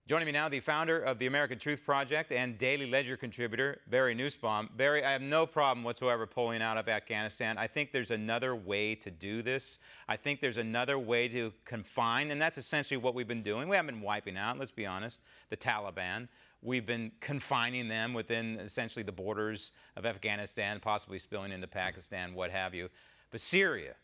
Joining me now, the founder of the American Truth Project and Daily Ledger contributor, Barry Nussbaum. Barry, I have no problem whatsoever pulling out of Afghanistan. I think there's another way to do this. I think there's another way to confine, and that's essentially what we've been doing. We haven't been wiping out, let's be honest, the Taliban. We've been confining them within essentially the borders of Afghanistan, possibly spilling into Pakistan, what have you. But Syria,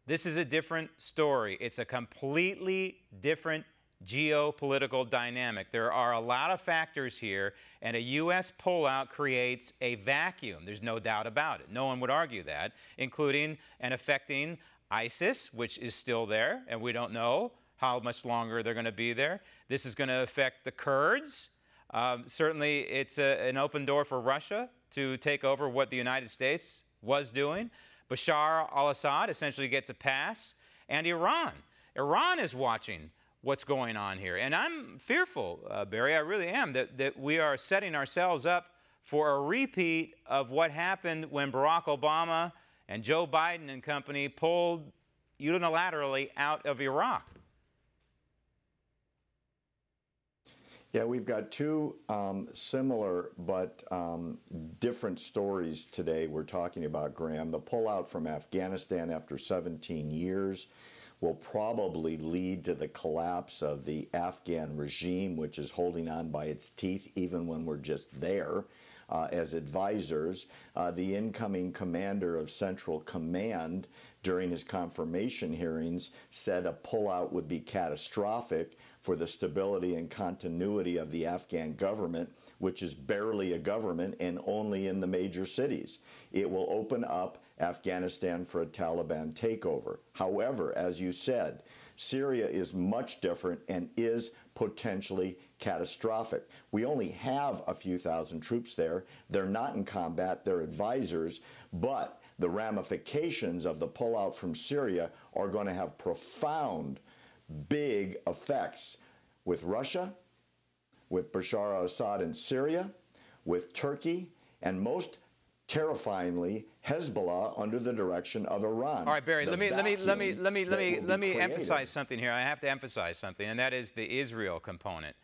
this is a different story. It's a completely different geopolitical dynamic. There are a lot of factors here, and a U.S. pullout creates a vacuum. There's no doubt about it. No one would argue that, including and affecting ISIS, which is still there, and we don't know how much longer they're going to be there. This is going to affect the Kurds. Certainly, it's an open door for Russia to take over what the United States was doing. Bashar al-Assad essentially gets a pass, and Iran. Iran is watching what's going on here. And I'm fearful, Barry, I really am, that we are setting ourselves up for a repeat of what happened when Barack Obama and Joe Biden and company pulled unilaterally out of Iraq. Yeah, we've got two similar but different stories today we're talking about, Graham. The pullout from Afghanistan after 17 years will probably lead to the collapse of the Afghan regime, which is holding on by its teeth even when we're just there as advisors. The incoming commander of Central Command during his confirmation hearings said a pullout would be catastrophic for the stability and continuity of the Afghan government, which is barely a government and only in the major cities. It will open up Afghanistan for a Taliban takeover. However, as you said, Syria is much different and is potentially catastrophic. We only have a few thousand troops there. They're not in combat, they're advisors, but the ramifications of the pullout from Syria are going to have profound, big effects with Russia, with Bashar al-Assad in Syria, with Turkey, and most terrifyingly, Hezbollah under the direction of Iran. All right, Barry, let me emphasize something here. I have to emphasize something, and that is the Israel component.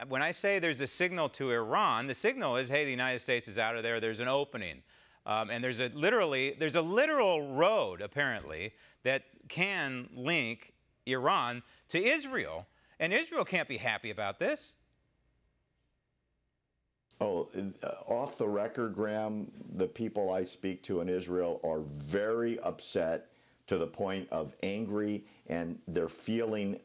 When I say there's a signal to Iran, the signal is, hey, the United States is out of there, there's an opening. And there's a literal road, apparently, that can link Iran to Israel. And Israel can't be happy about this. Oh, off the record, Graham, the people I speak to in Israel are very upset to the point of angry, and they're feeling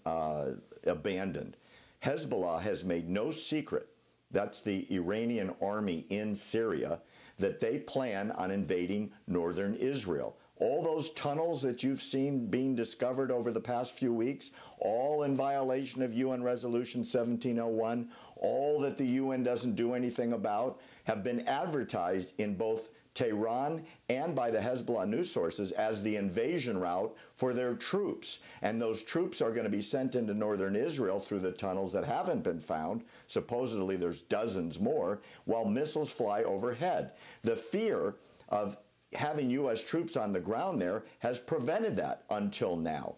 abandoned. Hezbollah has made no secret, that's the Iranian army in Syria, that they plan on invading northern Israel. All those tunnels that you've seen being discovered over the past few weeks, all in violation of UN Resolution 1701, all that the UN doesn't do anything about, have been advertised in both Tehran and by the Hezbollah news sources as the invasion route for their troops. And those troops are going to be sent into northern Israel through the tunnels that haven't been found. Supposedly there's dozens more, while missiles fly overhead. The fear of having U.S. troops on the ground there has prevented that until now.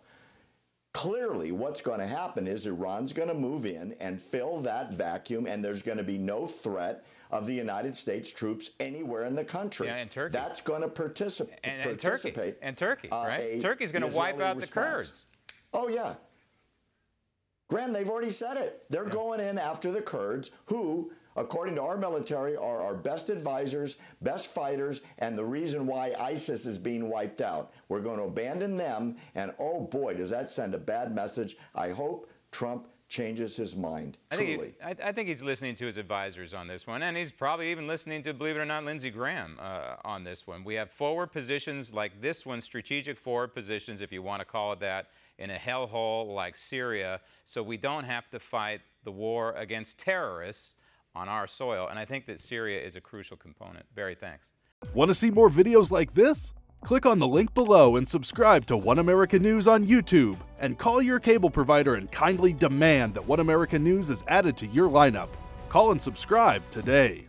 Clearly, what's going to happen is Iran's going to move in and fill that vacuum, and there's going to be no threat of the United States troops anywhere in the country. Yeah, and Turkey. That's going to participate. And Turkey, right? Turkey's going to wipe out the Kurds. Oh, yeah. Graham, they've already said it. They're going in after the Kurds, who, according to our military, are our best advisors, best fighters, and the reason why ISIS is being wiped out. We're going to abandon them, and oh boy, does that send a bad message. I hope Trump changes his mind, truly. I think he's listening to his advisors on this one, and he's probably even listening to, believe it or not, Lindsey Graham on this one. We have forward positions like this one, strategic forward positions, if you want to call it that, in a hellhole like Syria, so we don't have to fight the war against terrorists on our soil. And I think that Syria is a crucial component. Barry, thanks. Want to see more videos like this? Click on the link below and subscribe to One America News on YouTube. And call your cable provider and kindly demand that One America News is added to your lineup. Call and subscribe today.